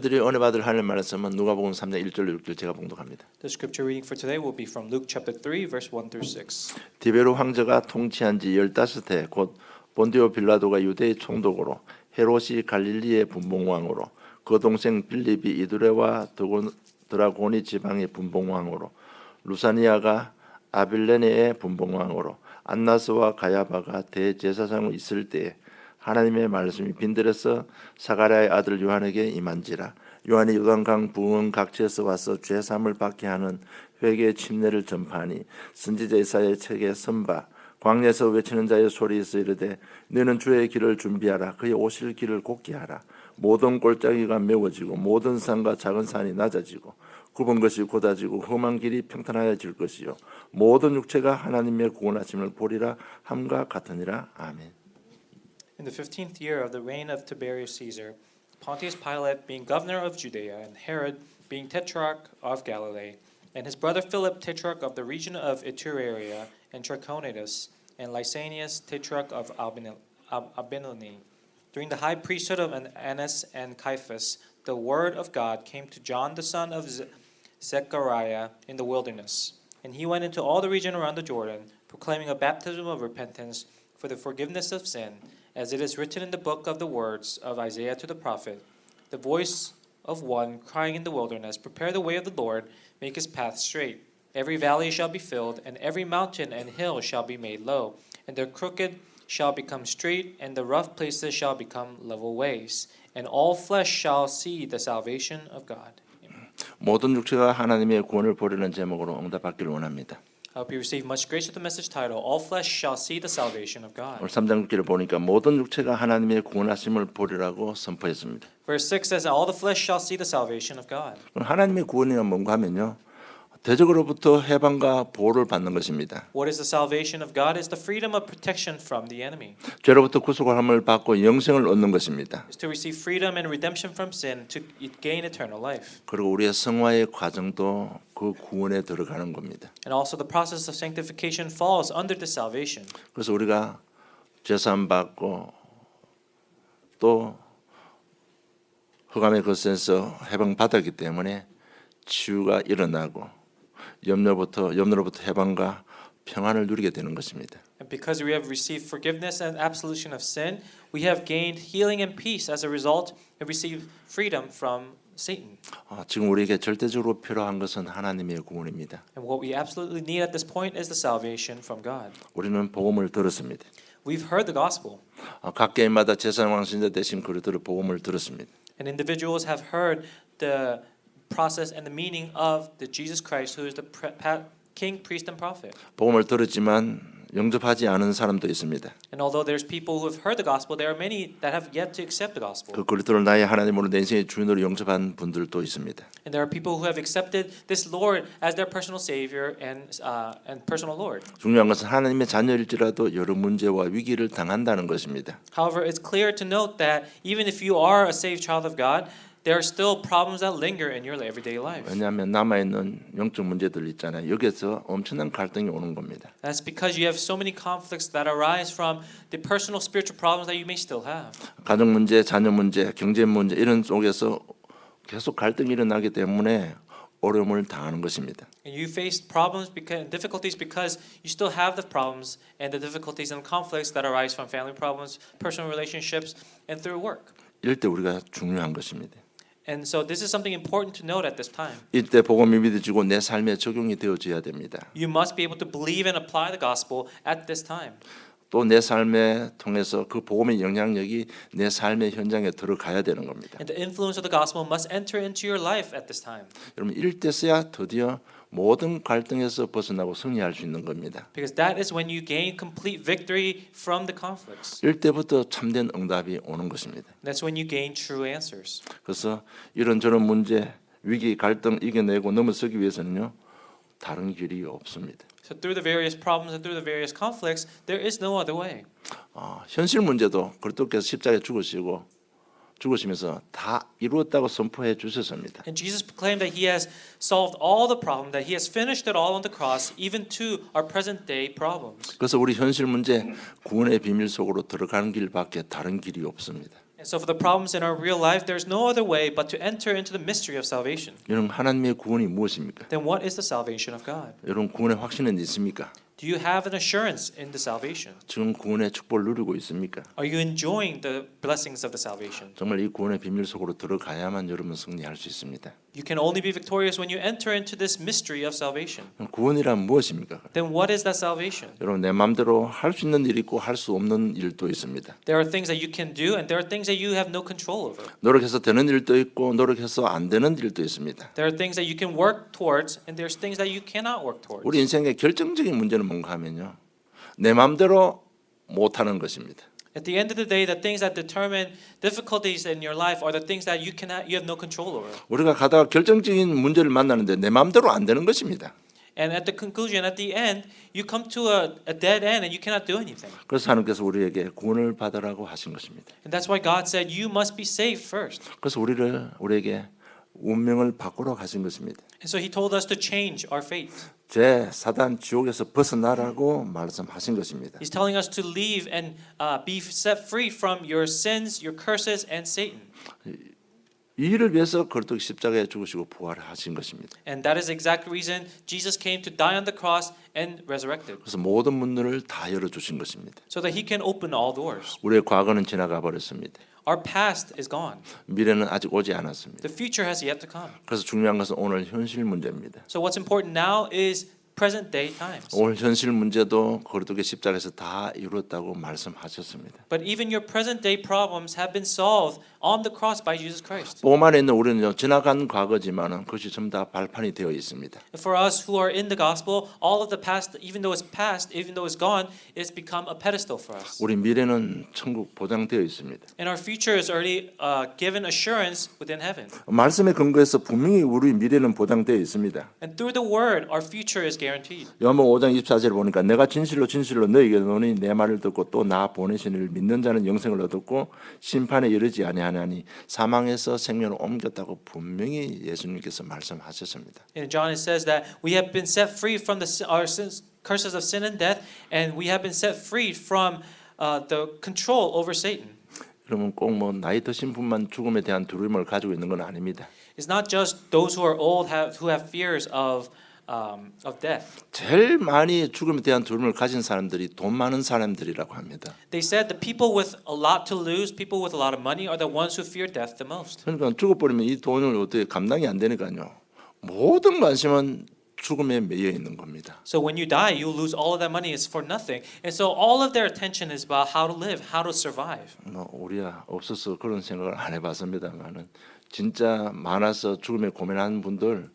들이 은혜 받을 하나님 말씀은 누가복음 3장 1절 6절 제가 봉독합니다. The scripture reading for today will be from Luke chapter 3 verse 1 through 6. 디베르 황제가 통치한 지 15해 곧 본디오 빌라도가 유대의 총독으로 헤롯이 갈릴리의 분봉왕으로 그 동생 빌립이 이두레와 드라고니 지방의 분봉왕으로 루사니아가 아빌레네의 분봉왕으로 안나스와 가야바가 대제사장으로 있을 때에 하나님의 말씀이 빈들에서 사가랴의 아들 요한에게 임한지라. 요한이 요단강 부흥 각지에서 와서 죄 사함을 받게 하는 회개의 침례를 전파하니 선지자 이사야의 책에 선바 광야에서 외치는 자의 소리에서 이르되 너는 주의 길을 준비하라. 그의 오실 길을 곱게 하라. 모든 골짜기가 메워지고 모든 산과 작은 산이 낮아지고 굽은 것이 곧아지고 험한 길이 평탄하여질 것이요 모든 육체가 하나님의 구원하심을 보리라 함과 같으니라. 아멘. In the 15th year of the reign of Tiberius Caesar, Pontius Pilate being governor of Judea, and Herod being tetrarch of Galilee, and his brother Philip tetrarch of the region of Iturea and Trachonitis, and Lysanias tetrarch of Abilene. During the high priesthood of Annas and Caiaphas, the word of God came to John the son of Zechariah in the wilderness. And he went into all the region around the Jordan, proclaiming a baptism of repentance for the forgiveness of sin, as it is written in the book of the words of Isaiah to the prophet, the voice of one crying in the wilderness, prepare the way of the Lord, make his path straight. Every valley shall be filled, and every mountain and hill shall be made low, and the crooked shall become straight, and the rough places shall become level ways, and all flesh shall see the salvation of God. 모든 육체가 하나님의 구원을 보려는 제목으로 응답받기를 원합니다. I hope you receive much grace with the message title, All flesh shall see the salvation of God. 오늘 3장 6절을 보니까 모든 육체가 하나님의 구원하심을 보리라고 선포했습니다. Verse 6 says, All the flesh shall see the salvation of God. 하나님의 구원이란 뭔가 하면요. 대적으로부터 해방과 보호를 받는 것입니다. What is the salvation of God? Is the freedom of protection from the enemy. 죄로부터 구속함을 받고 영생을 얻는 것입니다. Is to receive freedom and redemption from sin to gain eternal life. 그리고 우리의 성화의 과정도 그 구원에 들어가는 겁니다. And also the process of sanctification falls under the salvation. 그래서 우리가 죄사함 받고 또 흑암의 거센에서 해방 받았기 때문에 치유가 일어나고 염려로부터 해방과 평안을 누리게 되는 것입니다. And because we have received forgiveness and absolution of sin, we have gained healing and peace as a result and received freedom from Satan. 지금 우리에게 절대적으로 필요한 것은 하나님의 구원입니다. And what we absolutely need at this point is the salvation from God. 우리는 복음을 들었습니다. We've heard the gospel. 각 개인마다 제사장 왕신자 되신 그리스도의 복음을 들었습니다. And individuals have heard the process and the meaning of the Jesus Christ, who is the King, priest, and prophet. 복음을 들었지만 영접하지 않은 사람도 있습니다. And although there's people who have heard the gospel, there are many that have yet to accept the gospel. 그 그리스도를 나의 하나님으로 내 인생의 주인으로 영접한 분들도 있습니다. And there are people who have accepted this Lord as their personal Savior and personal Lord. 중요한 것은 하나님의 자녀일지라도 여러 문제와 위기를 당한다는 것입니다. However, it's clear to note that even if you are a saved child of God, there are still problems that linger in your everyday life. 왜냐하면 남아있는 영적 문제들 있잖아요. 여기서 엄청난 갈등이 오는 겁니다. That's because you have so many conflicts that arise from the personal spiritual problems that you may still have. 가정 문제, 자녀 문제, 경제 문제 이런 속에서 계속 갈등이 일어나기 때문에 어려움을 당하는 것입니다. And you face problems and difficulties because you still have the problems and the difficulties and conflicts that arise from family problems, personal relationships, and through work. 이럴 때 우리가 중요한 것입니다. And so this is something important to note at this time. 이때 복음이 믿어지고 내 삶에 적용이 되어져야 됩니다. You must be able to believe and apply the gospel at this time. 또 내 삶에 통해서 그 복음의 영향력이 내 삶의 현장에 들어가야 되는 겁니다. And the influence of the gospel must enter into your life at this time. 여러분 이럴 때서야 드디어 모든 갈등에서 벗어나고 승리할 수 있는 겁니다. Because that is when you gain complete victory from the conflicts. 이럴 때부터 참된 응답이 오는 것입니다. That's when you gain true answers. 그래서 이런저런 문제, 위기, 갈등 이겨내고 넘어서기 위해서는요. 다른 길이 없습니다. So through the various problems and through the various conflicts, there is no other way. 현실 문제도 그리스도께서 십자가에 죽으시면서 다 이루었다고 선포해 주셨습니다. And Jesus proclaimed that He has solved all the problem, that He has finished it all on the cross, even to our present day problems. 그래서 우리 현실 문제 구원의 비밀 속으로 들어가는 길밖에 다른 길이 없습니다. And so for the problems in our real life, there's no other way but to enter into the mystery of salvation. 여러분 하나님의 구원이 무엇입니까? Then what is the salvation of God? 여러분 구원의 확신은 있습니까? Do you have an assurance in the salvation? 지금 구원의 축복을 누리고 있습니까? Are you enjoying the blessings of the salvation? 정말 이 구원의 비밀 속으로 들어가야만 여러분 승리할 수 있습니다. You can only be victorious when you enter into this mystery of salvation. 구원이란 무엇입니까? Then what is that salvation? 여러분 내 마음대로 할 수 있는 일이 있고 할 수 없는 일도 있습니다. There are things that you can do and there are things that you have no control over. 노력해서 되는 일도 있고 노력해서 안 되는 일도 있습니다. There are things that you can work towards and there's things that you cannot work towards. 우리 인생의 결정적인 문제는 뭔가 하면요. 내 마음대로 못하는 것입니다. At the end of the day, the things that determine difficulties in your life are the things that you have no control over. 우리가 가다가 결정적인 문제를 만나는데 내 마음대로 안 되는 것입니다. And at the conclusion, at the end, you come to a dead end and you cannot do anything. 그래서 하나님께서 우리에게 구원을 받으라고 하신 것입니다. And that's why God said you must be saved first. 그래서 우리에게 운명을 바꾸러 가신 것입니다. And so He told us to change our fate. 제 사단 지옥에서 벗어나라고 말씀하신 것입니다. He's telling us to leave and be set free from your sins, your curses, and Satan. 이 일을 위해서 그리스도 십자가에 죽으시고 부활하신 것입니다. And that is the exact reason Jesus came to die on the cross and resurrected. 그래서 모든 문들을 다 열어 주신 것입니다. So that He can open all doors. 우리의 과거는 지나가 버렸습니다. Our past is gone. 미래는 아직 오지 않았습니다. The future has yet to come. 그래서 중요한 것은 오늘 현실 문제입니다. So what's important now is present day times. 오늘 현실 문제도 그리스도의 십자가에서 다 이루었다고 말씀하셨습니다. But even your present day problems have been solved on the cross by Jesus Christ. 복음 안에 있는 우리는요 지나간 과거지만은 그것이 전부 다 발판이 되어 있습니다. For us who are in the gospel, all of the past, even though it's gone, it's become a pedestal for us. 우리 미래는 천국 보장되어 있습니다. And our future is already given assurance within heaven. 말씀에 근거해서 분명히 우리 미래는 보장되어 있습니다. And through the word, our future is guaranteed. 요한복음 5장 24절 보니까 내가 진실로 너희에게 노니 내 말을 듣고 또 나 보내신 이를 믿는 자는 영생을 얻었고 심판에 이르지 아니하나니 사망에서 생명을 옮겼다고 분명히 예수님께서 말씀하셨습니다. In John it says that we have been set free from our sins, curses of sin and death, and we have been set free from the control over Satan. 그러면 꼭 뭐 나이 드신 분만 죽음에 대한 두려움을 가지고 있는 건 아닙니다. It's not just those who are old who have fears of death. 제일 많이 죽음에 대한 두려움을 가진 사람들이 돈 많은 사람들이라고 합니다. They said the people with a lot to lose, people with a lot of money, are the ones who fear death the most. 그러니까 죽어버리면 이 돈을 어떻게 감당이 안 되니까요. 모든 관심은 죽음에 매여 있는 겁니다. So when you die, you lose all of that money. It's for nothing. And so all of their attention is about how to live, how to survive. 뭐 우리야 없어서 그런 생각을 안 해봤습니다만은 진짜 많아서 죽음에 고민하는 분들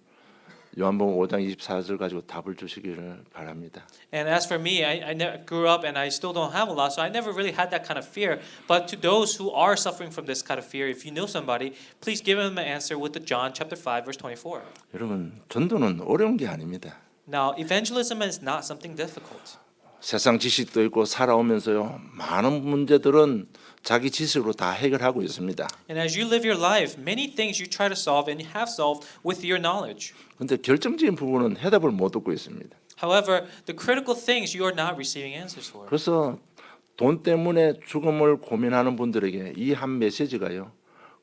요한복음 5장 24절 가지고 답을 주시기를 바랍니다. And as for me, I never grew up and I still don't have a lot, so I never really had that kind of fear. But to those who are suffering from this kind of fear, if you know somebody, please give them an answer with the John chapter 5 verse 24. 여러분 전도는 어려운 게 아닙니다. Now, evangelism is not something difficult. 세상 지식도 있고 살아오면서요 많은 문제들은 자기 지식으로 다 해결하고 있습니다. And as you live your life, many things you try to solve and you have solved with your knowledge. 근데 결정적인 부분은 해답을 못 얻고 있습니다. However, the critical things you are not receiving answers for. 그래서 돈 때문에 죽음을 고민하는 분들에게 이 한 메시지가요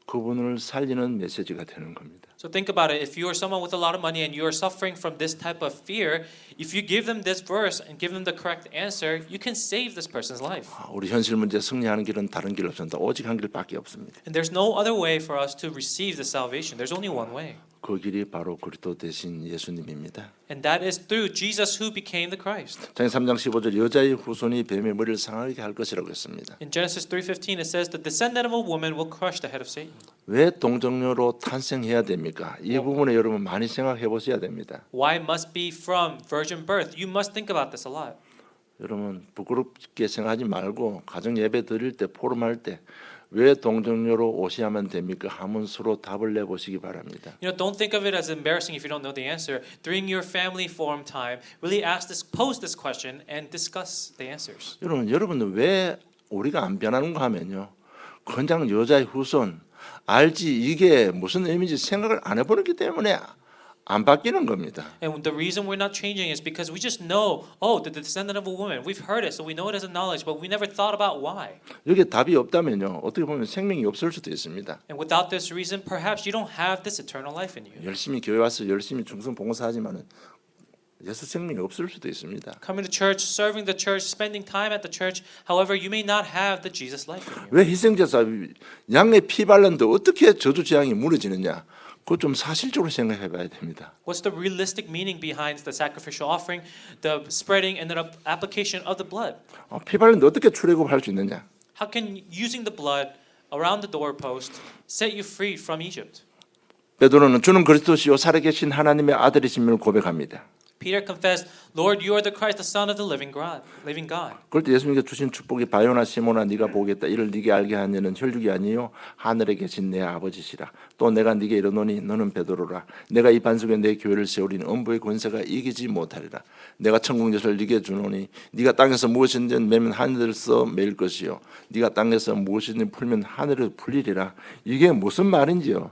그분을 살리는 메시지가 되는 겁니다. So think about it. If you are someone with a lot of money and you are suffering from this type of fear, if you give them this verse and give them the correct answer, you can save this person's life. 우리 현실 문제 승리하는 길은 다른 길 없습니다. 오직 한 길밖에 없습니다. And there's no other way for us to receive the salvation. There's only one way. 그 길이 바로 그리스도 되신 예수님입니다. And that is through Jesus who became the Christ. 창세기 3장 15절 여자의 후손이 뱀의 머리를 상하게 할 것이라고 했습니다. In Genesis 3:15 it says the descendant of a woman will crush the head of Satan. 왜 동정녀로 탄생해야 됩니까? 이 부분에 여러분 많이 생각해 보셔야 됩니다. Why must be from virgin birth? You must think about this a lot. 여러분 부끄럽게 생각하지 말고 가정 예배 드릴 때 포럼할 때 왜 동정녀로 오셔야만 됩니까? 하면 서로 답을 내보시기 바랍니다. You know, don't think of it as embarrassing if you don't know the answer. During your family forum time, really pose this question and discuss the answers. 여러분은 왜 우리가 안 변하는가 하면요. 그냥 여자의 후손 알지 이게 무슨 의미인지 생각을 안 해버렸기 때문에 안 바뀌는 겁니다. And the reason we're not changing is because we just know, oh, the descendant of a woman. We've heard it, so we know it as a knowledge, but we never thought about why. 여기에 답이 없다면요. 어떻게 보면 생명이 없을 수도 있습니다. And without this reason, perhaps you don't have this eternal life in you. 열심히 교회 와서 열심히 충성 봉사하지만은 예수 생명이 없을 수도 있습니다. Coming to church, serving the church, spending time at the church. However, you may not have the Jesus life in you. 왜 희생제사 양의 피 발랐는데 어떻게 저주 재앙이 무너지느냐? 그거 좀 사실적으로 생각해봐야 됩니다. What's the realistic meaning behind the sacrificial offering, the spreading and the application of the blood? 피 발랐는데 어떻게 출애굽할 수 있느냐? How can using the blood around the doorpost set you free from Egypt? 베드로는 주는 그리스도시요 살아계신 하나님의 아들이심을 고백합니다. Peter confessed, Lord, you are the Christ, the Son of the living God. 그럴 때 예수님께 주신 축복이 바요나 시몬아 네가 보겠다 이를 네게 알게 한 이는 혈육이 아니요 하늘에 계신 내 아버지시라. 또 내가 네게 이르노니 너는 베드로라. 내가 이 반석에 내 교회를 세우리니 음부의 권세가 이기지 못하리라. 내가 천국 엿을 네게 주노니 네가 땅에서 무엇이든지 매면 하늘에서 매일 것이요 네가 땅에서 무엇이든지 풀면 하늘에서 풀리리라. 이게 무슨 말인지요?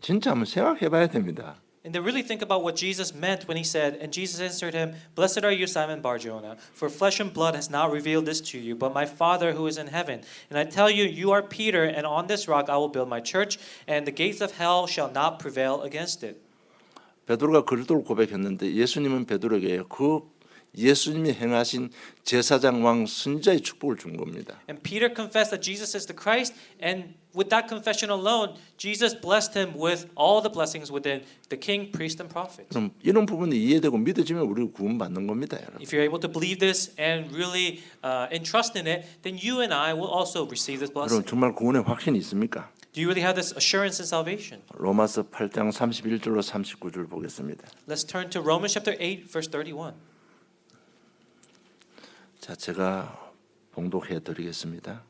진짜 한번 생각해봐야 됩니다. And to really think about what Jesus meant when he said, and Jesus answered him, Blessed are you, Simon Bar-Jonah, for flesh and blood has not revealed this to you, but my Father who is in heaven. And I tell you, you are Peter, and on this rock I will build my church, and the gates of hell shall not prevail against it. 베드로가 그리스도를 고백했는데 예수님은 베드로에게 그 예수님이 행하신 제사장 왕 선지자의 축복을 준 겁니다. And Peter confessed that Jesus is the Christ, and with that confession alone, Jesus blessed him with all the blessings within the king, priest, and prophet. 그럼 이런 부분이 이해되고 믿어지면 우리가 구원받는 겁니다, 여러분. If you're able to believe this and really entrust in it, then you and I will also receive this blessing. 여러분 정말 구원의 확신이 있습니까? Do you really have this assurance in salvation? 로마서 8장 31절로 39절 보겠습니다. Let's turn to Romans chapter 8, verse 31. 자, 제가 봉독해 드리겠습니다.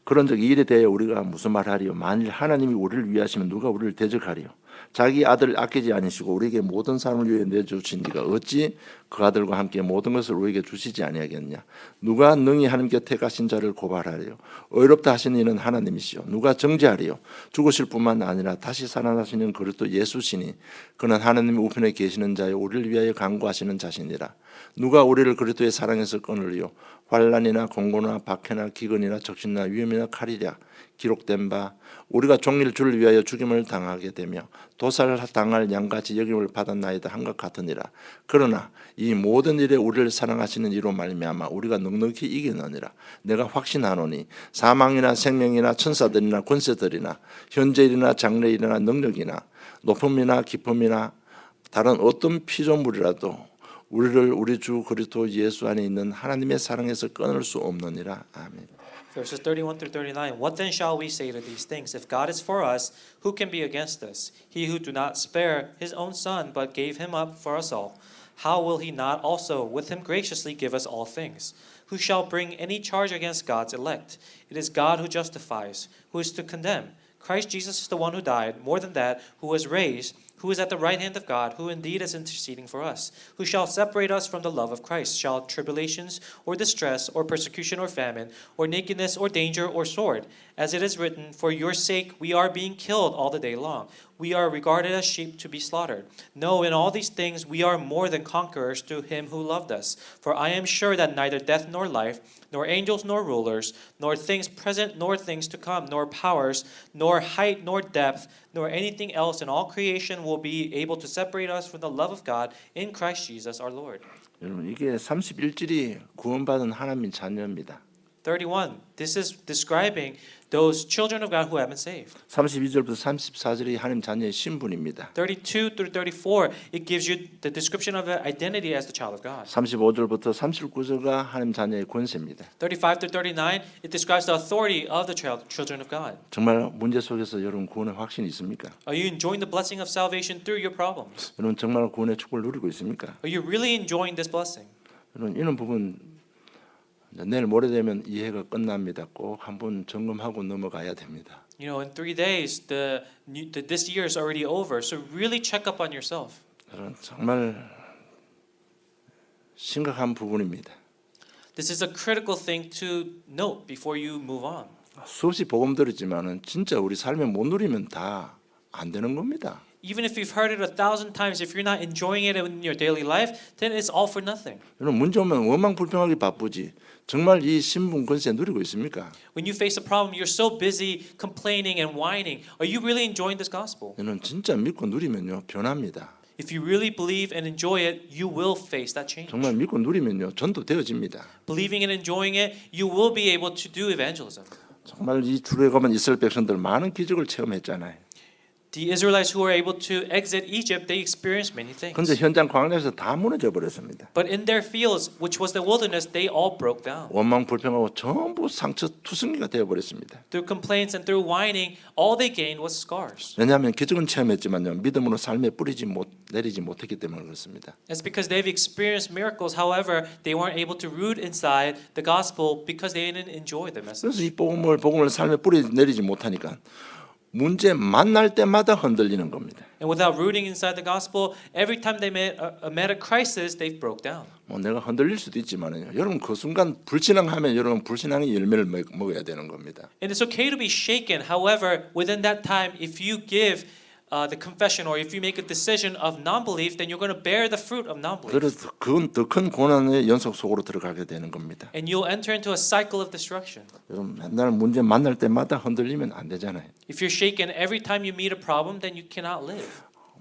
그런즉 이 일에 대하여 우리가 무슨 말하리요? 만일 하나님이 우리를 위하시면 누가 우리를 대적하리요? 자기 아들을 아끼지 아니시고 우리에게 모든 사람을 위해 내주신 이가 어찌 그 아들과 함께 모든 것을 우리에게 주시지 아니하겠냐? 누가 능히 하나님께 택하신 자를 고발하리요? 의롭다 하시는 이는 하나님이시요. 누가 정죄하리요? 죽으실 뿐만 아니라 다시 살아나시는 그리스도 예수시니 그는 하나님 우편에 계시는 자요 우리를 위하여 간구하시는 자시니라. 누가 우리를 그리스도의 사랑에서 끊으리요? 환난이나 공고나 박해나 기근이나 적신이나 위험이나 칼이랴. 기록된 바 우리가 종일 주를 위하여 죽임을 당하게 되며 도살당할 양같이 여김을 받았나이다 한 것 같으니라. 그러나 이 모든 일에 우리를 사랑하시는 이로 말미암아 우리가 넉넉히 이기느니라. 내가 확신하노니 사망이나 생명이나 천사들이나 권세들이나 현재일이나 장래일이나 능력이나 높음이나 깊음이나 다른 어떤 피조물이라도 우리를 우리 주 그리스도 예수 안에 있는 하나님의 사랑에서 끊을 수 없느니라. 아멘. Verses 31 through 39. What then shall we say to these things? If God is for us, who can be against us? He who did not spare his own son, but gave him up for us all, how will he not also with him graciously give us all things? Who shall bring any charge against God's elect? It is God who justifies. Who is to condemn? Christ Jesus is the one who died, more than that, who was raised, who is at the right hand of God, who indeed is interceding for us. Who shall separate us from the love of Christ? Shall tribulations, or distress, or persecution, or famine, or nakedness, or danger, or sword? As it is written, for your sake we are being killed all the day long. We are regarded as sheep to be slaughtered. No, in all these things we are more than conquerors through him who loved us. For I am sure that neither death nor life, nor angels nor rulers, nor things present nor things to come, nor powers, nor height nor depth, nor anything else in all creation will be able to separate us from the love of God in Christ Jesus our Lord. 여러분 이게 31절이 구원받은 하나님 자녀입니다. 31. This is describing those children of God who have been saved. 32절부터 34절이 하나님 자녀의 신분입니다. 32 through 34, it gives you the description of the identity as the child of God. 35절부터 39절가 하나님 자녀의 권세입니다. 35 through 39, it describes the authority of the children of God. 정말 문제 속에서 여러분 구원의 확신이 있습니까? Are you enjoying the blessing of salvation through your problems? 여러분 정말 구원의 축복을 누리고 있습니까? Are you really enjoying this blessing? 여러분 이런 부분 내일 모레 되면 이해가 끝납니다. 꼭 한번 점검하고 넘어가야 됩니다. You know, in 3 days, this year is already over. So really check up on yourself. 여러분 정말 심각한 부분입니다. This is a critical thing to note before you move on. 수없이 복음 들었지만은 진짜 우리 삶에 못 누리면 다 안 되는 겁니다. Even if you've heard it 1,000 times, if you're not enjoying it in your daily life, then it's all for nothing. 여러분 문제 오면 원망불평하기 바쁘지 정말 이 신분 권세 누리고 있습니까? When you face a problem, you're so busy complaining and whining. Are you really enjoying this gospel? 여러분 진짜 믿고 누리면요 변합니다. If you really believe and enjoy it, you will face that change. 정말 믿고 누리면요 전도되어집니다. Believing and enjoying it, you will be able to do evangelism. 정말 이 출애굽한 이스라엘 백성들 많은 기적을 체험했잖아요. The Israelites who were able to exit Egypt, they experienced many things. 그런데 현장 광야에서 다 무너져 버렸습니다. But in their fields, which was the wilderness, they all broke down. 원망 불평하고 전부 상처 투성이가 되어 버렸습니다. Through complaints and through whining, all they gained was scars. 왜냐하면 기적은 체험했지만요 믿음으로 삶에 내리지 못했기 때문에 그렇습니다. It's because they've experienced miracles. However, they weren't able to root inside the gospel because they didn't enjoy the message. 그래서 이 복음을 삶에 뿌리 내리지 못하니까 문제 만날 때마다 흔들리는 겁니다. And without rooting inside the gospel, every time they met a crisis, they broke down. 뭐 내가 흔들릴 수도 있지만요. 여러분 그 순간 불신앙하면 여러분 불신앙의 열매를 먹어야 되는 겁니다. And it's okay to be shaken. However, within that time, if you give the confession or if you make a decision of non-belief, then you're going to bear the fruit of non-belief. 그래서 그건 더 큰 고난의 연속 속으로 들어가게 되는 겁니다. And you'll enter into a cycle of destruction. 여러분 맨날 문제 만날 때마다 흔들리면 안 되잖아요. If you're shaken every time you meet a problem, then you cannot live.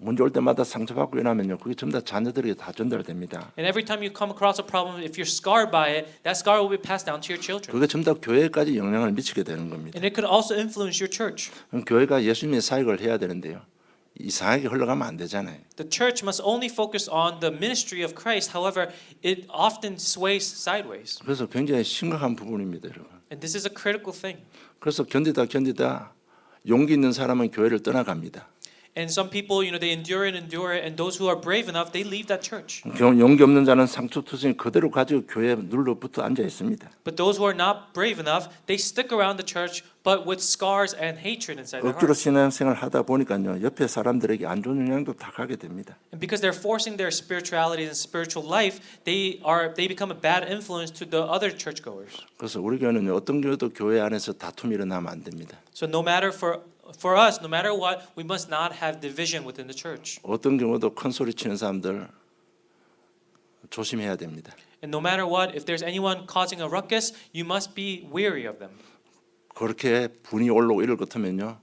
문제 올 때마다 상처받고 일어나면요. 그게 전부 다 자녀들에게 다 전달됩니다. And every time you come across a problem, if you're scarred by it, that scar will be passed down to your children. 그게 전부 다 교회까지 영향을 미치게 되는 겁니다. And it could also influence your church. 그럼 교회가 예수님의 사역을 해야 되는데요. 이상하게 흘러가면 안 되잖아요. The church must only focus on the ministry of Christ. However, it often sways sideways. 그래서 굉장히 심각한 부분입니다, 여러분. And this is a critical thing. 그래서 견디다 용기 있는 사람은 교회를 떠나갑니다. And some people, they endure it, and those who are brave enough, they leave that church. 용기 없는 자는 상처투성이 그대로 가지고 교회에 눌러붙어 앉아 있습니다. But those who are not brave enough, they stick around the church, but with scars and hatred inside their 억지로 hearts. 신앙생활 하다 보니까요, 옆에 사람들에게 안 좋은 영향도 다 가게 됩니다. And because they're forcing their spirituality and spiritual life, they become a bad influence to the other churchgoers. 그래서 우리 교회는 어떤 교회도 교회 안에서 다툼이 일어나면 안 됩니다. So no matter for us, no matter what, we must not have division within the church. 어떤 경우도 큰 소리 치는 사람들 조심해야 됩니다. And no matter what, if there's anyone causing a ruckus, you must be wary of them. 그렇게 분이 올라오고 이럴 것 같으면요,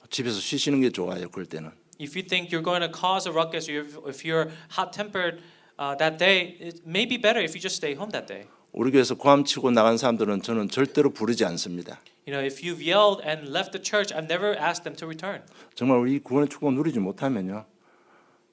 집에서 쉬시는 게 좋아요. 그럴 때는. If you think you're going to cause a ruckus, or if you're hot-tempered that day, it may be better if you just stay home that day. 우리 교회에서 고함치고 나간 사람들은 저는 절대로 부르지 않습니다. If you've yelled and left the church, I've never asked them to return. 정말 우리 구원의 축복을 누리지 못하면요,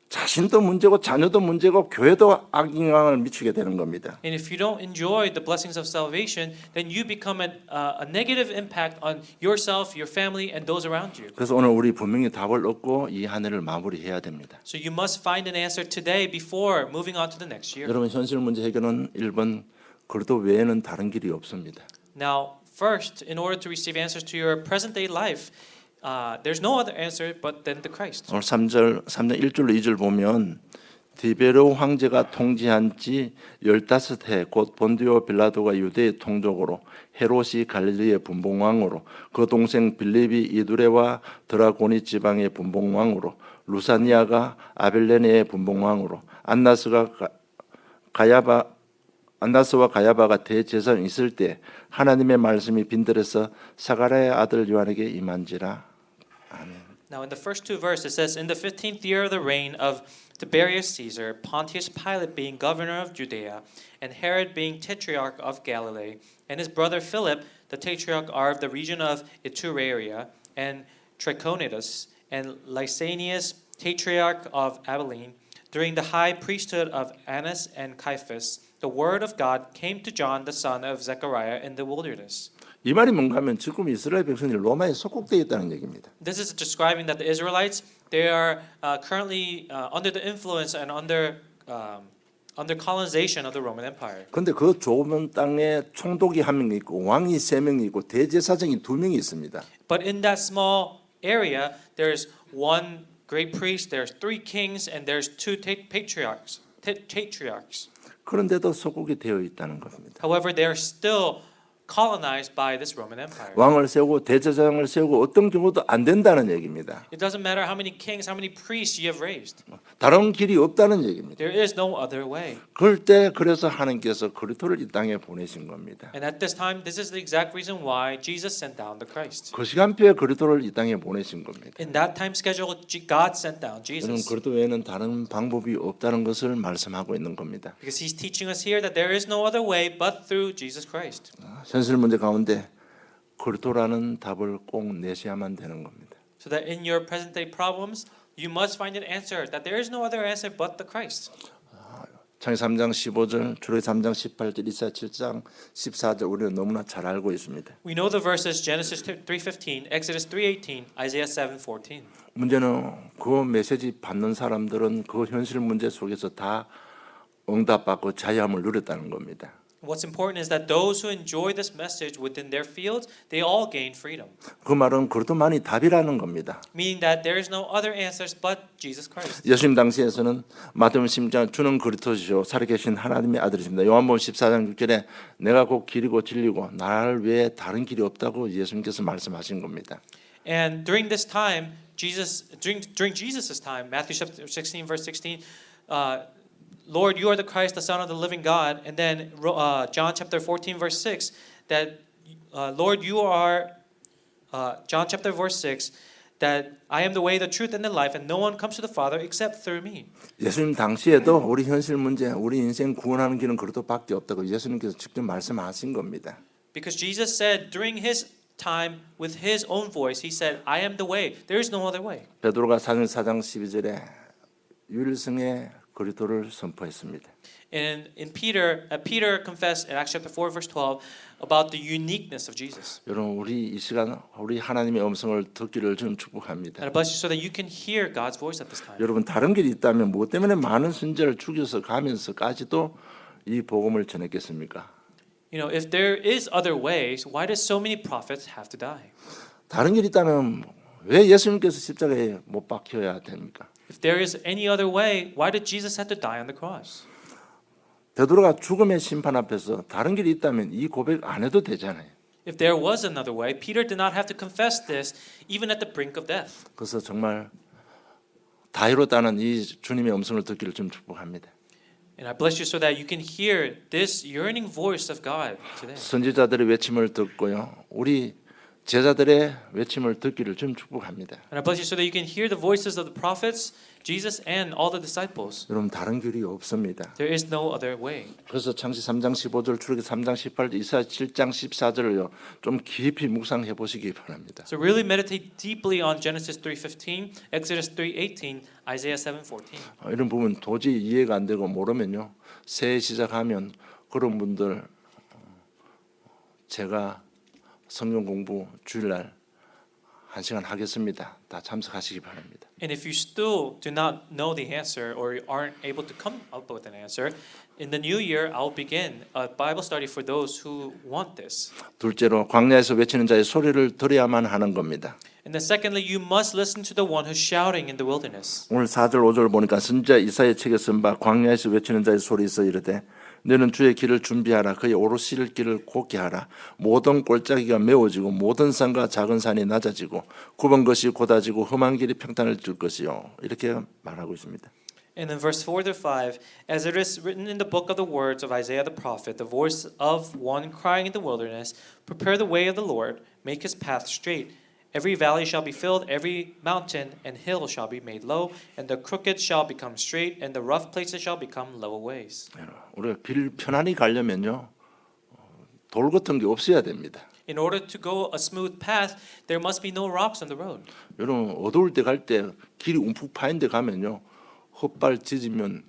자신도 문제고 자녀도 문제고 교회도 악영향을 미치게 되는 겁니다. And if you don't enjoy the blessings of salvation, then you become a negative impact on yourself, your family, and those around you. 그래서 오늘 우리 분명히 답을 얻고 이 한 해를 마무리해야 됩니다. So you must find an answer today before moving on to the next year. 여러분 현실 문제 해결은 1번 그리스도 외에는 다른 길이 없습니다. Now, first, in order to receive answers to your present day life, there's no other answer but then the Christ. 오늘 3장 1절로 2절 보면 디베르 황제가 통치한 지 15해 곧 본디오 빌라도가 유대의 통족으로 헤롯이 갈릴리의 분봉왕으로 그 동생 빌립이 이두레와 드라고니 지방의 분봉왕으로 루사니아가 아벨레네의 분봉왕으로 안나스와 가야바가 대제사장 있을 때 하나님의 말씀이 빈들에서 사가랴의 아들 요한에게 임한지라. 아멘. Now, in the first two verses, it says, In the 15th year of the reign of Tiberius Caesar, Pontius Pilate being governor of Judea, and Herod being tetrarch of Galilee, and his brother Philip, the tetrarch of the region of Iturea, and Trachonitis, and Lysanias, tetrarch of Abilene, during the high priesthood of Annas and Caiaphas, the word of God came to John, the son of Zechariah, in the wilderness. 이 말이 뭔가 하면 지금 이스라엘 백성이 로마에 속국되어 있다는 얘기입니다. This is describing that the Israelites, they are currently under the influence and under colonization of the Roman Empire. 그런데 그 좁은 땅에 총독이 한 명 있고 왕이 3명 있고 대제사장이 2명이 있습니다. But in that small area, there's one great priest, there's 3 kings, and there's 2 patriarchs. 그런데도 속국이 되어 있다는 겁니다. However, they are still colonized by this Roman Empire. 왕을 세우고 대제사장을 세우고 어떤 경우도 안 된다는 얘기입니다. It doesn't matter how many kings, how many priests you have raised. 다른 길이 없다는 얘기입니다. There is no other way. 그럴 때 그래서 하나님께서 그리스도를 이 땅에 보내신 겁니다. And at this time, this is the exact reason why Jesus sent down the Christ. 그 시간표에 그리스도를 이 땅에 보내신 겁니다. In that time schedule, God sent down 저는 Jesus. 그리스도 외에는 다른 방법이 없다는 것을 말씀하고 있는 겁니다. Because he's teaching us here that there is no other way but through Jesus Christ. 현실 문제 가운데 그리스도라는 답을 꼭 내셔야만 되는 겁니다. So that in your present day problems, you must find an answer, that there is no other answer but the Christ. 창세기 3장 15절, 출애굽기 3장 18절, 이사야 7장 14절 우리는 너무나 잘 알고 있습니다. We know the verses Genesis 3:15, Exodus 3:18, Isaiah 7:14. 문제는 그 메시지 받는 사람들은 그 현실 문제 속에서 다 응답받고 자유함을 누렸다는 겁니다. What's important is that those who enjoy this message within their fields, they all gain freedom. 그 말은 그리스도만이 답이라는 겁니다. Meaning that there is no other answers but Jesus Christ. 예수님 당시에서는 마태복음 10장 주는 그리스도시요 살아계신 하나님의 아들이십니다. 요한복음 14장 6절에 내가 곧 길이고 진리고 나를 외에 다른 길이 없다고 예수님께서 말씀하신 겁니다. And during this time, during Jesus' time, Matthew 16 verse 16, Lord, you are the Christ, the Son of the living God. And then John chapter 14 verse 6, that Lord, you are, John chapter verse 6, that I am the way, the truth, and the life, and no one comes to the Father except through me. 예수님 당시에도 우리 현실 문제, 우리 인생 구원하는 길은 그리스도밖에 없다고 예수님께서 직접 말씀하신 겁니다. Because Jesus said during his time with his own voice, he said, I am the way, there is no other way. 베드로가 사전 4장 12절에 유일성의 그리스도를 선포했습니다. And in Peter confessed in Acts chapter 4 verse 12 about the uniqueness of Jesus. 여러분 우리 이 시간 우리 하나님의 음성을 듣기를 좀 축복합니다. And I bless you so that you can hear God's voice at this time. 여러분 다른 길이 있다면 무엇 때문에 많은 선지자를 죽여서 가면서까지도 이 복음을 전했겠습니까? You know, if there is other ways, why does so many prophets have to die? 다른 길이 있다면 왜 예수님께서 십자가에 못 박혀야 됩니까? If there is any other way, why did Jesus have to die on the cross? 베드로가 죽음의 심판 앞에서 다른 길이 있다면 이 고백 안 해도 되잖아요. If there was another way, Peter did not have to confess this even at the brink of death. 그래서 정말 다이로다는 이 주님의 음성을 듣기를 좀 축복합니다. And I bless you so that you can hear this yearning voice of God today. 선지자들의 외침을 듣고요. 우리 제자들의 외침을 듣기를 좀 축복합니다. And I bless you so that you can hear the voices of the prophets, Jesus, and all the disciples. 여러분 다른 길이 없습니다. There is no other way. 그래서 창세기 3장 15절, 출애굽기 3장 18절, 이사야 7장 14절을요. 좀 깊이 묵상해 보시기 바랍니다. So really meditate deeply on Genesis 3:15, Exodus 3:18, Isaiah 7:14. 이런 부분 도저히 이해가 안 되고 모르면요. 새해 시작하면 그런 분들 제가 성경 공부 주일날 1시간 하겠습니다. 다 참석하시기 바랍니다. And if you still do not know the answer or aren't able to come up with an answer, in the new year I'll begin a Bible study for those who want this. 둘째로 광야에서 외치는 자의 소리를 들어야만 하는 겁니다. And then secondly, you must listen to the one who's shouting in the wilderness. 오늘 4절 5절 보니까 선지자 이사야 책에 쓴 바 광야에서 외치는 자의 소리에서 이르되 너는 주의 길을 준비하라 그의 오르실 길을 곧게 하라 모든 골짜기가 메워지고 모든 산과 작은 산이 낮아지고 굽은 것이 곧아지고 험한 길이 평탄을 줄 것이요 이렇게 말하고 있습니다. And in verse 4 to 5, as it is written in the book of the words of Isaiah the prophet, the voice of one crying in the wilderness, prepare the way of the Lord, make his path straight. Every valley shall be filled, every mountain and hill shall be made low, and the crooked shall become straight, and the rough places shall become level ways. 우리가 길 편안히 가려면요 돌 같은 게 없어야 됩니다. In order to go a smooth path, there must be no rocks on the road. 여러분 어두울 때 갈 때 길이 움푹 파인 데 가면요 헛발 찢으면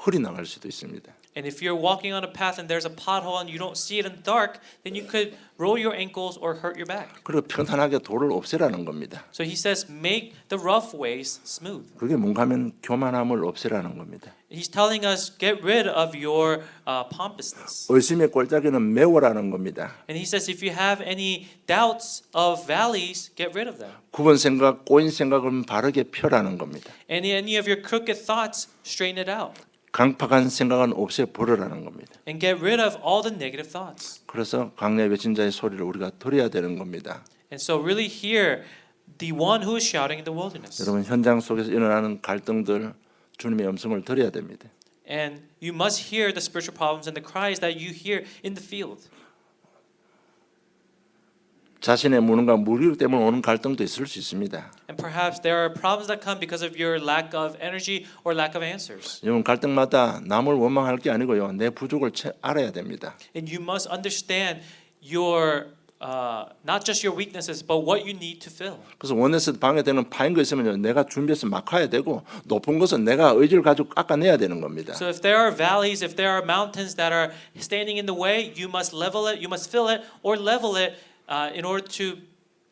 허리 나갈 수도 있습니다. And if you're walking on a path and there's a pothole and you don't see it in the dark, then you could roll your ankles or hurt your back. 그리고 평탄하게 돌을 없애라는 겁니다. So he says, make the rough ways smooth. 그게 뭔가 하면 교만함을 없애라는 겁니다. He's telling us, get rid of your pompousness. 의심의 골짜기는 메워라는 겁니다. And he says, if you have any doubts of valleys, get rid of them. 굽은 생각, 꼬인 생각은 바르게 펴라는 겁니다. And any of your crooked thoughts, straighten it out. 강팍한 생각은 없애버리라는 겁니다. and get rid of all the negative thoughts. 그래서 강내 외친자의 소리를 우리가 들어야 되는 겁니다. And so really hear the one who is shouting in the wilderness. 여러분 현장 속에서 일어나는 갈등들 주님의 음성을 들어야 됩니다. And you must hear the spiritual problems and the cries that you hear in the field. 자신의 무능과 무력 때문에 오는 갈등도 있을 수 있습니다. And perhaps there are problems that come because of your lack of energy or lack of answers. 여러분 갈등마다 남을 원망할 게 아니고요. 내 부족을 알아야 됩니다. And you must understand your not just your weaknesses, but what you need to fill. 그래서 원에서 방해되는 파인 거 있으면요. 내가 준비해서 막 가야 되고 높은 것은 내가 의지를 가지고 깎아내야 되는 겁니다. So if there are valleys, if there are mountains that are standing in the way, you must level it, you must fill it or level it in order to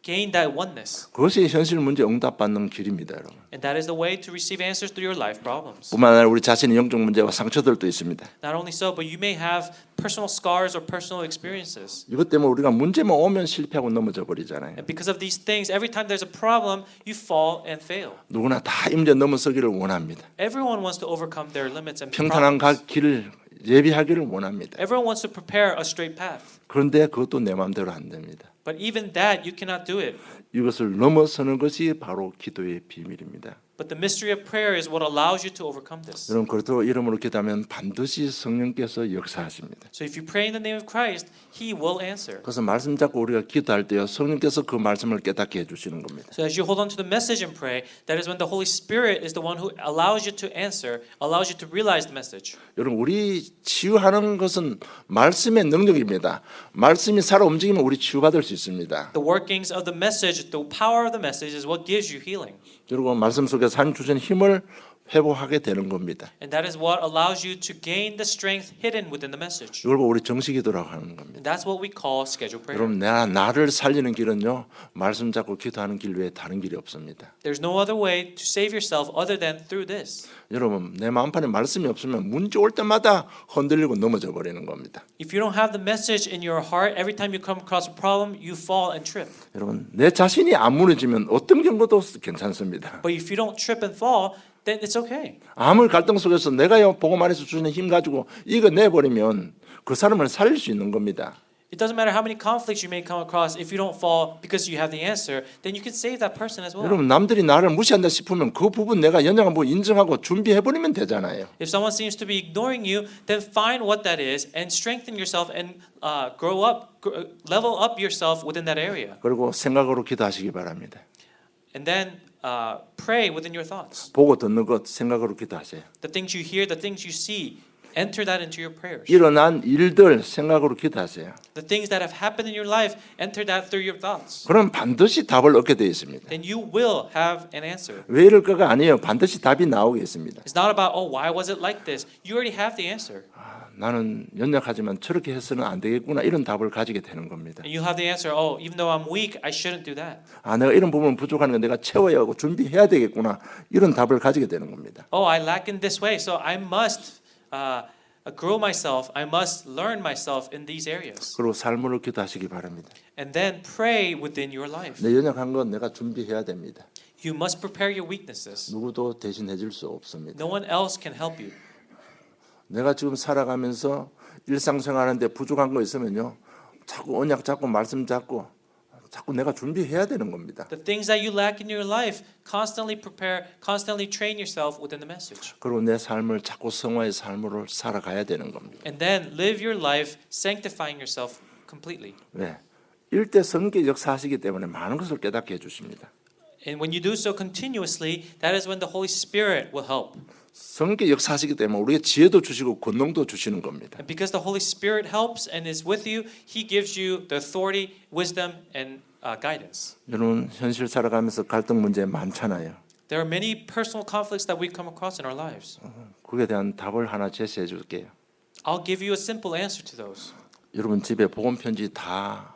gain that oneness. 그것이 현실 문제 응답받는 길입니다, 여러분. And that is the way to receive answers through your life problems. 뿐만 아니라 우리 자신의 영적 문제와 상처들도 있습니다. Not only so, but you may have personal scars or personal experiences. 이것 때문에 우리가 문제만 오면 실패하고 넘어져 버리잖아요. And because of these things, every time there's a problem, you fall and fail. 누구나 다 임재 넘어서기를 원합니다. Everyone wants to overcome their limits and 평탄한 problems. 길을 예비하기를 원합니다. Everyone wants to prepare a straight path. 그런데 그것도 내 마음대로 안 됩니다. But even that, you cannot do it. 이것을 넘어서는 것이 바로 기도의 비밀입니다. But the mystery of prayer is what allows you to overcome this. 여러분 그리스도 이름으로 기도하면 반드시 성령께서 역사하십니다. So if you pray in the name of Christ, He will answer. 그래서 말씀 잡고 우리가 기도할 때요 성령께서 그 말씀을 깨닫게 해주시는 겁니다. So as you hold on to the message and pray, that is when the Holy Spirit is the one who allows you to answer, allows you to realize the message. 여러분 우리 치유하는 것은 말씀의 능력입니다. 말씀이 살아 움직이면 우리 치유받을 수 있습니다. The workings of the message, the power of the message is what gives you healing. 그리고 말씀 속에서 한 주신 힘을 회복하게 되는 겁니다. And that is what allows you to gain the strength hidden within the message. 이걸 우리 정식기도라고 하는 겁니다. And that's what we call scheduled prayer. 여러분 나를 살리는 길은요 말씀 잡고 기도하는 길 외에 다른 길이 없습니다. There's no other way to save yourself other than through this. 여러분 내 마음판에 말씀이 없으면 문제 올 때마다 흔들리고 넘어져 버리는 겁니다. If you don't have the message in your heart, every time you come across a problem, you fall and trip. 여러분 내 자신이 안 무너지면 어떤 경우도 괜찮습니다. But if you don't trip and fall, then it's okay. 아무리 갈등 속에서 내가요 복음 안에서 주는 힘 가지고 이거 내버리면 그 사람을 살릴 수 있는 겁니다. It doesn't matter how many conflicts you may come across. If you don't fall because you have the answer, then you can save that person as well. 여러분 남들이 나를 무시한다 싶으면 그 부분 내가 연약한 부분 인정하고 준비해버리면 되잖아요. If someone seems to be ignoring you, then find what that is and strengthen yourself and level up yourself within that area. 그리고 생각으로 기도하시기 바랍니다. And then pray within your thoughts. 보고 듣는 것 생각으로 기도하세요. The things you hear, the things you see, enter that into your prayers. 일어난 일들 생각으로 기도하세요. The things that have happened in your life, enter that through your thoughts. 그럼 반드시 답을 얻게 되어 있습니다. Then you will have an answer. 왜 이럴까가 아니에요. 반드시 답이 나오게 있습니다. It's not about, oh, why was it like this? You already have the answer. 나는 연약하지만 저렇게 해서는 안 되겠구나 이런 답을 가지게 되는 겁니다. And you have the answer, oh, even though I'm weak, I shouldn't do that. 내가 이런 부분 부족한 건 내가 채워야 하고 준비해야 되겠구나 이런 답을 가지게 되는 겁니다. Oh, I lack in this way, so I must grow myself. I must learn myself in these areas. 그리고 삶으로 기도하시기 바랍니다. And then pray within your life. 내 연약한 건 내가 준비해야 됩니다. You must prepare your weaknesses. 누구도 대신해 줄 수 없습니다. No one else can help you. 내가 지금 살아가면서 일상생활하는데 부족한 거 있으면요. 자꾸 언약 잡고 말씀 잡고 자꾸 내가 준비해야 되는 겁니다. The things that you lack in your life, constantly prepare, constantly train yourself within the message. 그리고 내 삶을 자꾸 성화의 삶으로 살아가야 되는 겁니다. And then live your life sanctifying yourself completely. 네. 일대 성계 역사하시기 때문에 많은 것을 깨닫게 해주십니다. And when you do so continuously, that is when the Holy Spirit will help. 성계 역사하시기 때문에 우리에게 지혜도 주시고 권능도 주시는 겁니다. And because the Holy Spirit helps and is with you, He gives you the authority, wisdom, and guidance. 여러분 현실 살아가면서 갈등 문제 많잖아요. There are many personal conflicts that we come across in our lives. 그에 대한 답을 하나 제시해 줄게요. I'll give you a simple answer to those. 여러분 집에 복음 편지 다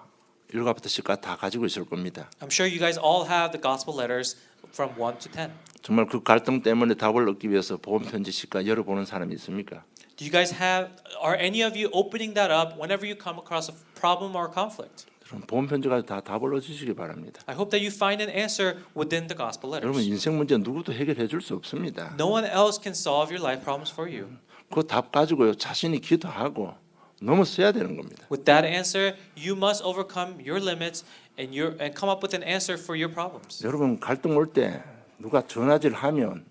1과부터 10과 다 가지고 있을 겁니다. I'm sure you guys all have the gospel letters from 1 to 10. 정말 그 갈등 때문에 답을 얻기 위해서 복음 편지 10과 열어보는 사람이 있습니까? Do you guys are any of you opening that up whenever you come across a problem or conflict? 여러분 복음 편지가 다 답을 얻으시기 바랍니다. I hope that you find an answer within the gospel 여러분 letters. 인생 문제 누구도 해결해 줄 수 없습니다. No one else can solve your life problems for you. 그 답 가지고요 자신이 기도하고 넘어서야 되는 겁니다. With that answer, you must overcome your limits and come up with an answer for your problems. 여러분 갈등 올 때 누가 전화질 하면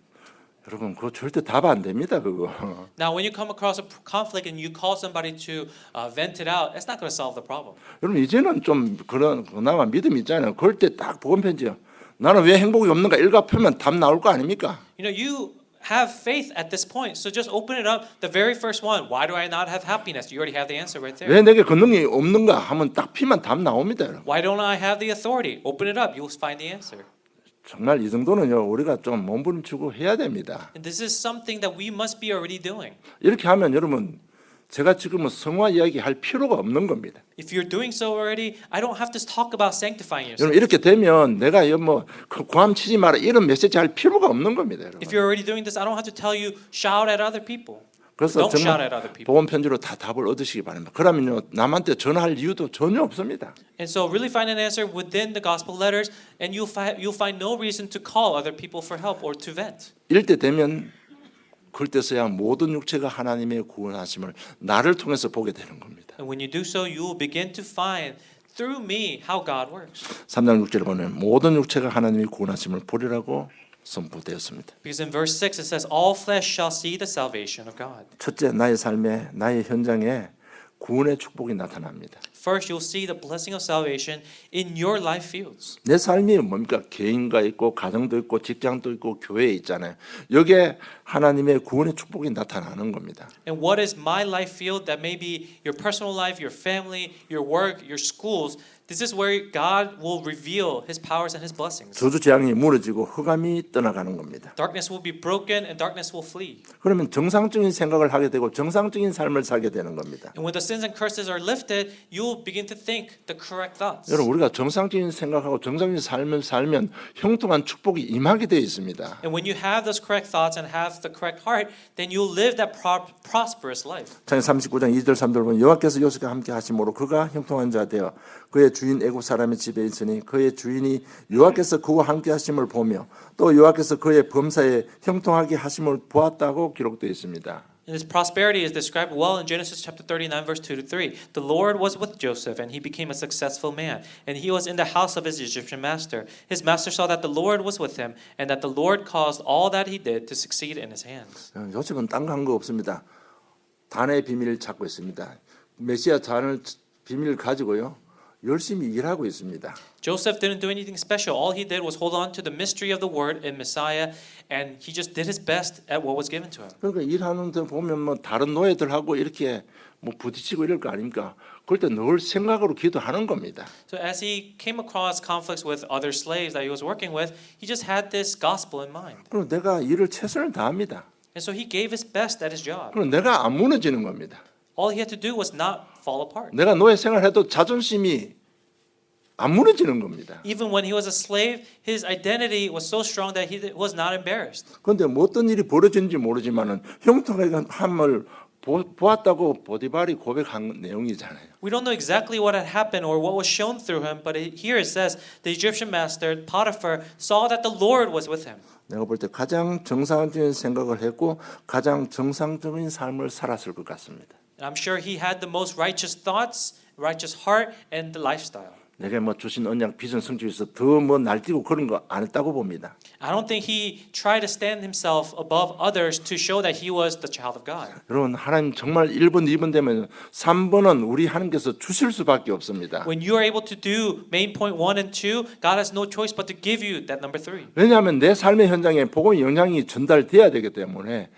여러분 그거 절대 답 안 됩니다 그거. Now, when you come across a conflict and you call somebody to vent it out, it's not going to solve the problem. 여러분 이제는 좀 그런 그나마 믿음이 있잖아요. 그럴 때 딱 복음 편지요. 나는 왜 행복이 없는가 읽어보면 답 나올 거 아닙니까? You know, you have faith at this point, so just open it up. The very first one, why do I not have happiness? You already have the answer right there. 왜 내게 그 능력이 없는가 하면 딱 피면 답 나옵니다. 여러분. Why don't I have the authority? Open it up, you'll find the answer. 정말 이 정도는요 우리가 좀 몸부림치고 해야 됩니다. And this is something that we must be already doing. 이렇게 하면 여러분 제가 지금은 성화 이야기 할 필요가 없는 겁니다. If you're doing so already, I don't have to talk about sanctifying yourself. 여러분 이렇게 되면 내가 뭐 고함 치지 마라 이런 메시지 할 필요가 없는 겁니다. 여러분. If you're already doing this, I don't have to tell you shout at other people. 그래서 Don't shout 정말 at other people. 복음 편지로 다 답을 얻으시기 바랍니다. 그러면요 남한테 전화할 이유도 전혀 없습니다. And so really find an answer within the gospel letters, and you'll find no reason to call other people for help or to vent. 이럴 때 되면 그때서야 모든 육체가 하나님의 구원하심을 나를 통해서 보게 되는 겁니다. And when you do so, you will begin to find through me how God works. 3장 6절에 보면 모든 육체가 하나님의 구원하심을 보리라고 선포되었습니다. Because in verse 6 it says, all flesh shall see the salvation of God. 첫째 나의 삶에 나의 현장에 구원의 축복이 나타납니다. First, you'll see the blessing of salvation in your life fields. 내 삶이 뭡니까? 개인과 있고 가정도 있고 직장도 있고 교회에 있잖아요. 여기에 하나님의 구원의 축복이 나타나는 겁니다. And what is my life field? That may be your personal life, your family, your work, your schools. This is where God will reveal His powers and His blessings. 저주 재앙이 무너지고 흑암이 떠나가는 겁니다. Darkness will be broken and darkness will flee. 그러면 정상적인 생각을 하게 되고 정상적인 삶을 살게 되는 겁니다. And when the sins and curses are lifted, you will begin to think the correct thoughts. 여러분 우리가 정상적인 생각하고 정상적인 삶을 살면 형통한 축복이 임하게 되어 있습니다. And when you have those correct thoughts and have the correct heart, then you'll live that prosperous life. 창세기 39장 2절 3절 보면 여호와께서 요셉과 함께 하심으로 그가 형통한 자 되어 그의 주인 애굽 사람의 집에 있으니 그의 주인이 여호와께서 그와 함께 하심을 보며 또 여호와께서 그의 범사에 형통하게 하심을 보았다고 기록되어 있습니다. And this prosperity is described well in Genesis chapter 39, verse 2 to 3. The Lord was with Joseph, and he became a successful man. And he was in the house of his Egyptian master. His master saw that the Lord was with him, and that the Lord caused all that he did to succeed in his hands. 요셉은 딴 거 한 거 없습니다. 단의 비밀을 찾고 있습니다. 메시아 단을 비밀을 가지고요. 열심히 일하고 있습니다. Joseph didn't do anything special. All he did was hold on to the mystery of the word in Messiah, and he just did his best at what was given to him. 그러니까 일하는 데 보면 뭐 다른 노예들하고 이렇게 뭐 부딪히고 이럴 거 아닙니까? 그럴 때 늘 생각으로 기도하는 겁니다. So as he came across conflicts with other slaves that he was working with, he just had this gospel in mind. 그럼 내가 일을 최선을 다합니다. And so he gave his best at his job. 그럼 내가 안 무너지는 겁니다. All he had to do was not fall apart. 내가 노예 생활해도 자존심이 안 무너지는 겁니다. Even when he was a slave, his identity was so strong that he was not embarrassed. 그런데 뭐 어떤 일이 벌어진지 모르지만은 형통함을 보았다고 보디발이 고백한 내용이잖아요. We don't know exactly what had happened or what was shown through him, but here it says the Egyptian master Potiphar saw that the Lord was with him. 내가 볼 때 가장 정상적인 생각을 했고 가장 정상적인 삶을 살았을 것 같습니다. And I'm sure he had the most righteous thoughts, righteous heart, and the lifestyle. 내게 뭐 주신 언약 비전 성취에서 더 뭐 날뛰고 그런 거 안 했다고 봅니다. I don't think he tried to stand himself above others to show that he was the child of God. 여러분 하나님 정말 1번, 2번 되면 3번은 우리 하나님께서 주실 수밖에 없습니다. When you are able to do main point 1 and 2, God has no choice but to give you that number 3. 왜냐하면 내 삶의 현장에 복음의 영향이 전달돼야 되기 때문에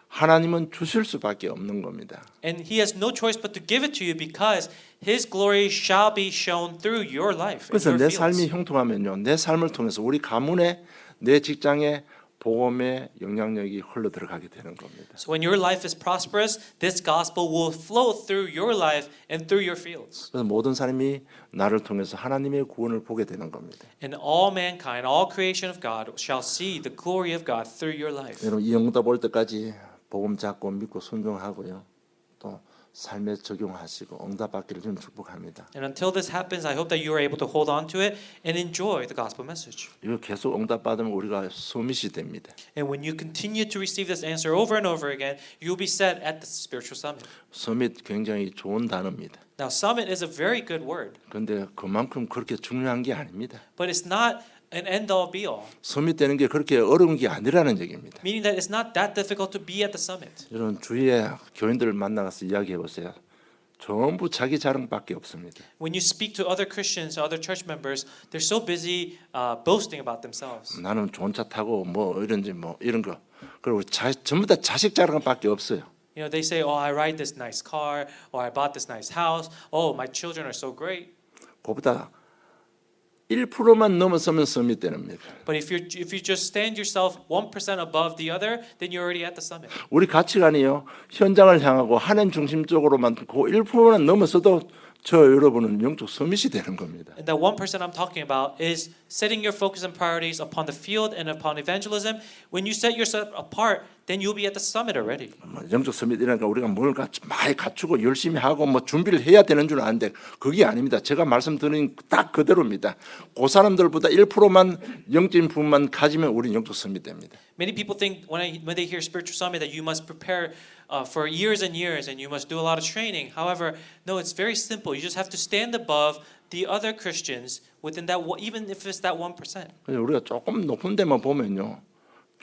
하나님은 주실 수밖에 없는 겁니다. And he has no choice but to give it to you because his glory shall be shown through your life. 그래서 내 삶이 형통하면요. 내 삶을 통해서 우리 가문에 내 직장에 복음의 영향력이 흘러 들어가게 되는 겁니다. So when your life is prosperous, this gospel will flow through your life and through your fields. 그래서 모든 사람이 나를 통해서 하나님의 구원을 보게 되는 겁니다. And all mankind, all creation of God shall see the glory of God through your life. 여러분 이 응답 올 때까지 복음 잡고 믿고 순종하고요. 또 삶에 적용하시고 응답받기를 좀 축복합니다. And until this happens, I hope that you are able to hold on to it and enjoy the gospel message. 이거 계속 응답받으면 우리가 서밋이 됩니다. And when you continue to receive this answer over and over again, you'll be set at the spiritual summit. 서밋 굉장히 좋은 단어입니다. Now, summit is a very good word, 그런데 그만큼 그렇게 중요한 게 아닙니다. but it's not an end-all be-all, 서밋 되는 게 그렇게 어려운 게 아니라는 얘기입니다. meaning that it's not that difficult to be at the summit. 여러분 주위에 교인들을 만나서 이야기해 보세요. 전부 자기 자랑밖에 없습니다. When you speak to other Christians, other church members, they're so busy boasting about themselves. 나는 좋은 차 타고 뭐 이런지 뭐 이런 거. 그리고 전부 다 자식 자랑밖에 없어요. You know, they say, "Oh, I ride this nice car," or "I bought this nice house." "Oh, my children are so great." 그보다 1%만 넘어서면 서밋 되는 겁니다. But if you just stand yourself 1% above the other, then you're already at the summit. 우리 가치관이요. 현장을 향하고 하나님 중심적으로만 그 1%만 넘어서도 저 여러분은 영적 서밋이 되는 겁니다. And that 1% I'm talking about is setting your focus and priorities upon the field and upon evangelism. When you set yourself apart, then you'll be at the summit already. 영적 서밋이라니까 우리가 뭘 많이 갖추고 열심히 하고 뭐 준비를 해야 되는 줄 아는데 그게 아닙니다. 제가 말씀드린 딱 그대로입니다. 그 사람들보다 1%만 영적인 부분만 가지면 우리 영적 서밋 됩니다. Many people think when they hear spiritual summit that you must prepare for years and years and you must do a lot of training. However, no, it's very simple. You just have to stand above the other Christians within that, even if it's that 1%. 우리가 조금 높은 데만 보면요.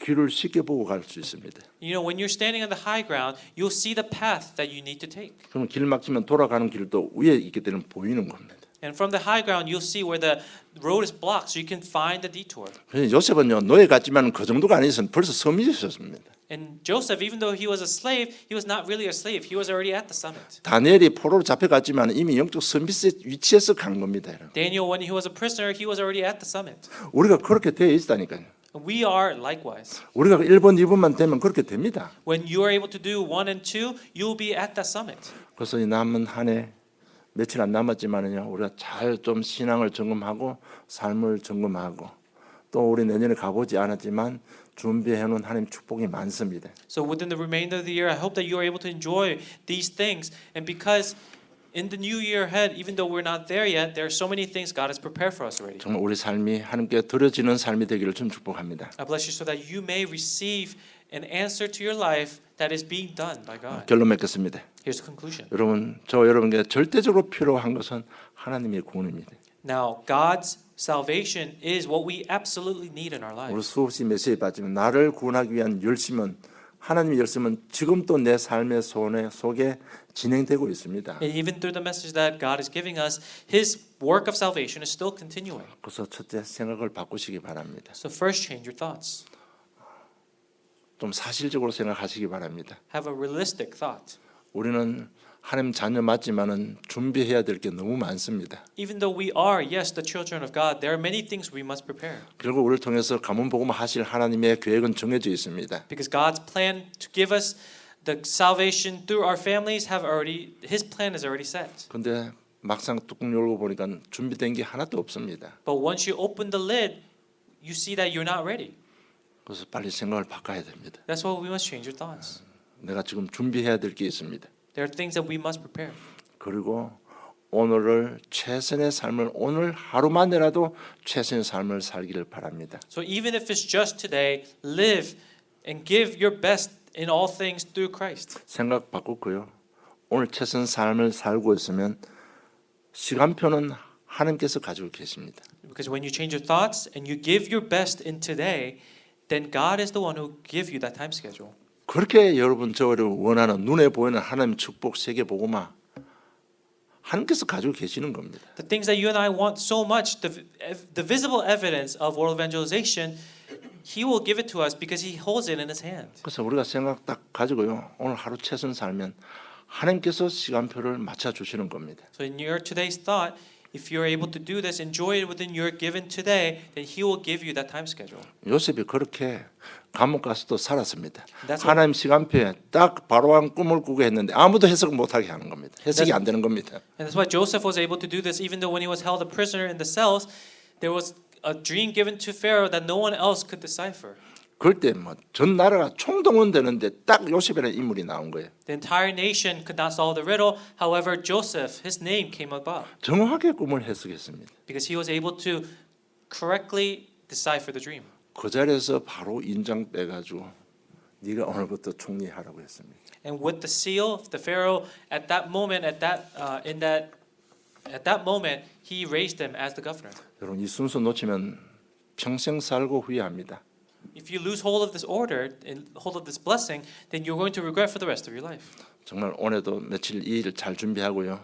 길을 쉽게 보고 갈 수 있습니다. You know, when you're standing on the high ground, you'll see the path that you need to take. 그럼 길 막히면 돌아가는 길도 위에 있게 되면 보이는 겁니다. And from the high ground, you'll see where the road is blocked, so you can find the detour. 그래서 요셉은요 노예 같지만 그 정도가 아니었어요. 벌써 서밋이었습니다. And Joseph, even though he was a slave, he was not really a slave. He was already at the summit. 다니엘이 포로로 잡혀갔지만 이미 영적 서밋의 위치에서 간 겁니다. 여러분. Daniel, when he was a prisoner, he was already at the summit. 우리가 그렇게 되어 있다니까요. We are likewise. 우리가 1번, 2번만 되면 그렇게 됩니다. When you are able to do 1 and 2, you'll be at the summit. 그래서 이 남은 한 해 며칠 안 남았지만은요 우리가 잘 좀 신앙을 점검하고 삶을 점검하고 또 우리 내년에 가보지 않았지만 준비해 놓은 하나님 축복이 많습니다. So within the remainder of the year, I hope that you are able to enjoy these things. And because in the new year ahead, even though we're not there yet, there are so many things God has prepared for us already. 정말 우리 삶이 하나님께 드려지는 삶이 되기를 좀 축복합니다. I bless you so that you may receive an answer to your life that is being done by God. 결론 맺겠습니다. Here's the conclusion. 여러분, 저 여러분께 절대적으로 필요한 것은 하나님의 구원입니다. Now, God's salvation is what we absolutely need in our 우리 lives. 수없이 메시지 받지만 나를 구원하기 위한 열심은 하나님의 열심은 지금도 내 삶의 속에 진행되고 있습니다. And even through the message that God is giving us, His work of salvation is still continuing. 그래서 첫째 생각을 바꾸시기 바랍니다. So first, change your thoughts. 좀 사실적으로 생각하시기 바랍니다. Have a realistic thought. 우리는 하나님 자녀 맞지만은 준비해야 될 게 너무 많습니다. Even though we are, yes, the children of God, there are many things we must prepare. 결국 우리를 통해서 가문 복음을 하실 하나님의 계획은 정해져 있습니다. Because God's plan to give us the salvation through our families His plan is already set. 근데 막상 뚜껑 열고 보니까 준비된 게 하나도 없습니다. But once you open the lid, you see that you're not ready. 그래서 빨리 생각을 바꿔야 됩니다. That's why we must change our thoughts. 내가 지금 준비해야 될 게 있습니다. There are things that we must prepare. 그리고 오늘을 최선의 삶을 오늘 하루만이라도 최선의 삶을 살기를 바랍니다. So even if it's just today, live and give your best in all things through Christ. 생각 바꾸고요. 오늘 최선 삶을 살고 있으면 시간표는 하나님께서 가지고 계십니다. Because when you change your thoughts and you give your best in today, then God is the one who give you that time schedule. 그렇게 여러분 저를 원하는 눈에 보이는 하나님 축복 세계 복음화 하나님께서 가지고 계시는 겁니다. The things that you and I want so much, the visible evidence of world evangelization, He will give it to us because He holds it in His hand. 그래서 우리가 생각 딱 가지고요. 오늘 하루 최선 살면 하나님께서 시간표를 맞춰 주시는 겁니다. So in your today's thought, if you're able to do this, enjoy it within your given today, then He will give you that time schedule. 요셉이 그렇게 감옥 가서도 살았습니다. That's 하나님 시간표에 딱 바로한 꿈을 꾸게 했는데 아무도 해석 못하게 하는 겁니다. 해석이 안 되는 겁니다. And that's why Joseph was able to do this, even though when he was held a prisoner in the cells, there was a dream given to Pharaoh that no one else could decipher. 그럴 때 뭐 전 나라가 총동원되는데 딱 요셉이라는 인물이 나온 거예요. The entire nation could not solve the riddle. However, Joseph, his name came about 정확하게 꿈을 해석했습니다. because he was able to correctly decipher the dream. 그 자리에서 바로 인장 빼가지고 네가 오늘부터 총리하라고 했습니다. And with the seal, the Pharaoh at that moment, at that moment, he raised him as the governor. 여러분 이 순서 놓치면 평생 살고 후회합니다. If you lose hold of this order and hold of this blessing, then you're going to regret for the rest of your life. 정말 올해도 며칠 이 일 잘 준비하고요.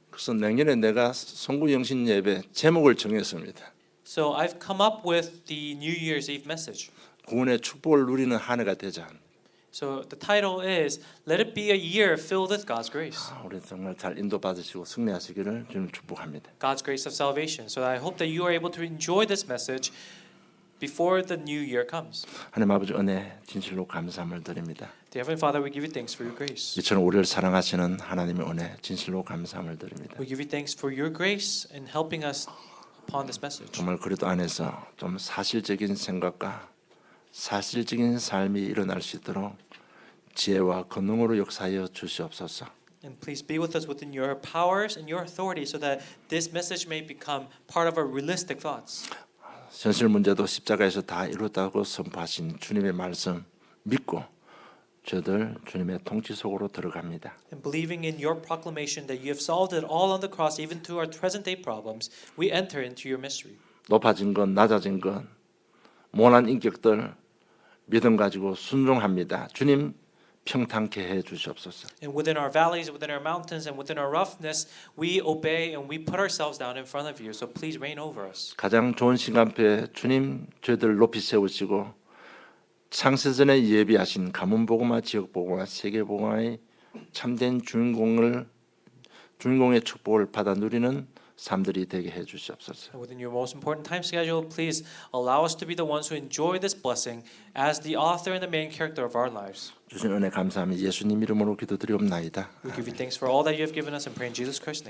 그래서 내년에 내가 송구 영신 예배 제목을 정했습니다. So I've come up with the New Year's Eve message. 구원의 축복을 누리는 한 해가 되자. So the title is Let it be a year filled with God's grace. 우리 정말 잘 인도받으시고 승리하시기를 주님 축복합니다. God's grace of salvation. So I hope that you are able to enjoy this message before the new year comes. 하나님 아버지 은혜 진실로 감사함을 드립니다. Dear Heavenly Father, we give you thanks for your grace. 이처럼 우리를 사랑하시는 하나님의 은혜 진실로 감사함을 드립니다. We give you thanks for your grace in helping us upon this message. 정말 그리도 안에서 좀 사실적인 생각과 사실적인 삶이 일어날 수 있도록 지혜와 권능으로 역사하여 주시옵소서. And please be with us within your powers and your authority so that this message may become part of our realistic thoughts. 현실 문제도 십자가에서 다 이뤘다고 선포하신 주님의 말씀 믿고 저들 주님의 통치 속으로 들어갑니다. And believing in your proclamation that you have solved it all on the cross, even to our present day problems, we enter into your mystery. 높아진 것, 낮아진 것, 모난 인격들 믿음 가지고 순종합니다. 주님 평탄케 해 주시옵소서. And within our valleys, within our mountains, and within our roughness, we obey and we put ourselves down in front of you. So please reign over us. 가장 좋은 시간표에 주님 저희들 높이 세우시고 창세전에 예비하신 가문복음화, 지역복음화, 세계복음화의 참된 주인공의 축복을 받아 누리는 삶들이 되게 해 주시옵소서. And within your most important time schedule, please allow us to be the ones who enjoy this blessing as the author and the main character of our lives. 주신 은혜 감사하며 예수님 이름으로 기도드리옵나이다. We give you thanks for all that you have given us and pray in Jesus Christ's name.